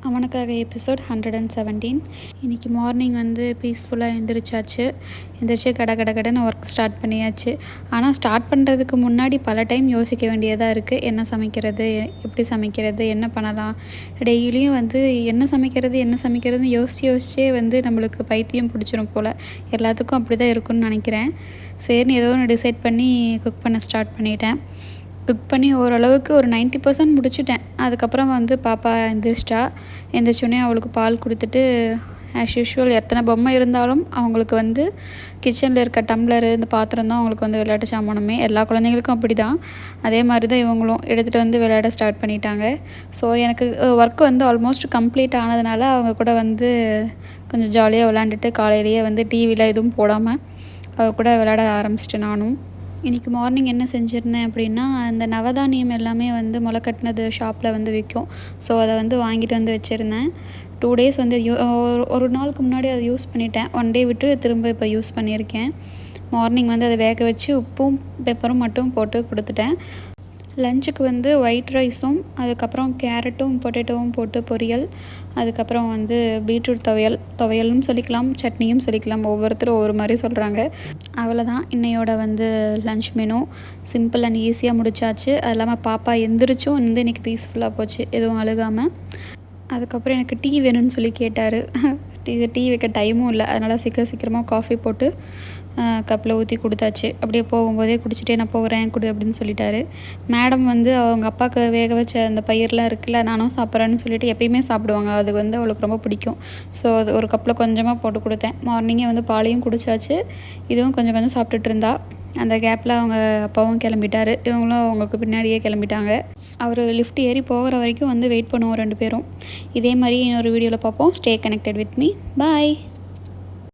அவனுக்காக எபிசோட் 117. இன்றைக்கி மார்னிங் வந்து பீஸ்ஃபுல்லாக எழுந்திரிச்சாச்சு. எந்திரிச்சு கடன்னு ஒர்க் ஸ்டார்ட் பண்ணியாச்சு. ஆனால் ஸ்டார்ட் பண்ணுறதுக்கு முன்னாடி பல டைம் யோசிக்க வேண்டியதாக இருக்குது. என்ன சமைக்கிறது, எப்படி சமைக்கிறது, என்ன பண்ணலாம். டெய்லியும் வந்து என்ன சமைக்கிறதுன்னு யோசிச்சே வந்து நம்மளுக்கு பைத்தியம் பிடிச்சிரும் போல். எல்லாத்துக்கும் அப்படி தான் இருக்குன்னு நினைக்கிறேன். சரின்னு ஏதோ ஒன்று டிசைட் பண்ணி குக் பண்ண ஸ்டார்ட் பண்ணிட்டேன். குக் பண்ணி ஓரளவுக்கு ஒரு 90% முடிச்சுட்டேன். அதுக்கப்புறம் வந்து பாப்பா எந்திரிச்சோடனே அவளுக்கு பால் கொடுத்துட்டு ஆஸ் யூஷுவல் எத்தனை பொம்மை இருந்தாலும் அவங்களுக்கு வந்து கிச்சனில் இருக்க டம்ளரு இந்த பாத்திரம் தான் அவங்களுக்கு வந்து விளையாட்டு சாமானமே. எல்லா குழந்தைங்களுக்கும் அப்படி தான். அதே மாதிரி தான் இவங்களும் எடுத்துகிட்டு வந்து விளையாட ஸ்டார்ட் பண்ணிட்டாங்க. ஸோ எனக்கு ஒர்க் வந்து ஆல்மோஸ்ட் கம்ப்ளீட் ஆனதுனால அவங்க கூட வந்து கொஞ்சம் ஜாலியாக விளையாண்டுட்டு காலையிலேயே வந்து டிவியில் எதுவும் போடாமல் அவ கூட விளையாட ஆரம்பிச்சிட்டேன் நானும். இன்றைக்கி மார்னிங் என்ன செஞ்சுருந்தேன் அப்படின்னா, அந்த நவதானியம் எல்லாமே வந்து முளைக்கட்டினது ஷாப்பில் வந்து விற்கும். ஸோ அதை வந்து வாங்கிட்டு வந்து வச்சுருந்தேன். 2 டேஸ் வந்து ஒரு நாளுக்கு முன்னாடி அதை யூஸ் பண்ணிட்டேன். 1 டே விட்டு திரும்ப இப்போ யூஸ் பண்ணியிருக்கேன். மார்னிங் வந்து அதை வேக வச்சு உப்பும் பெப்பரும் மட்டும் போட்டு கொடுத்துட்டேன். லஞ்சுக்கு வந்து ஒயிட் ரைஸும் அதுக்கப்புறம் கேரட்டும் பொட்டேட்டோவும் போட்டு பொரியல், அதுக்கப்புறம் வந்து பீட்ரூட் துவையல்னு சொல்லிக்கலாம், சட்னியும் சொல்லிக்கலாம். ஒவ்வொருத்தரும் ஒவ்வொரு மாதிரி சொல்கிறாங்க. அவ்வளோதான் இன்னையோட வந்து லன்ச் மெனு. சிம்பிள் அண்ட் ஈஸியாக முடிச்சாச்சு. அது இல்லாமல் பாப்பா எந்திரிச்சும் வந்து இன்றைக்கி பீஸ்ஃபுல்லாக போச்சு, எதுவும் அழுகாமல். அதுக்கப்புறம் எனக்கு டீ வேணும்னு சொல்லி கேட்டார். டீ வைக்க டைமும் இல்லை, அதனால் சீக்கிரமாக காஃபி போட்டு கப்பில் ஊற்றி கொடுத்தாச்சு. அப்படியே போகும்போதே குடிச்சிட்டே நான் போகிறேன் குடு அப்படின்னு சொல்லிட்டாரு. மேடம் வந்து அவங்க அப்பாவுக்கு வேக வச்ச அந்த பயிரெலாம் இருக்குல்ல, நானும் சாப்பிட்றேன்னு சொல்லிட்டு எப்பயுமே சாப்பிடுவாங்க. அது வந்து அவளுக்கு ரொம்ப பிடிக்கும். ஸோ அது ஒரு கப்பில் கொஞ்சமாக போட்டு கொடுத்தேன். மார்னிங்கே வந்து பாலையும் குடித்தாச்சு. இதுவும் கொஞ்சம் சாப்பிட்டுட்டு இருந்தா. அந்த கேப்பில் அவங்க அப்பாவும் கிளம்பிட்டார். இவங்களும் அவங்களுக்கு பின்னாடியே கிளம்பிட்டாங்க. அவர் லிஃப்ட் ஏறி போகிற வரைக்கும் வந்து வெயிட் பண்ணுவோம் 2 பேரும். இதே மாதிரி இன்னொரு வீடியோவில் பார்ப்போம். Stay connected with me. Bye.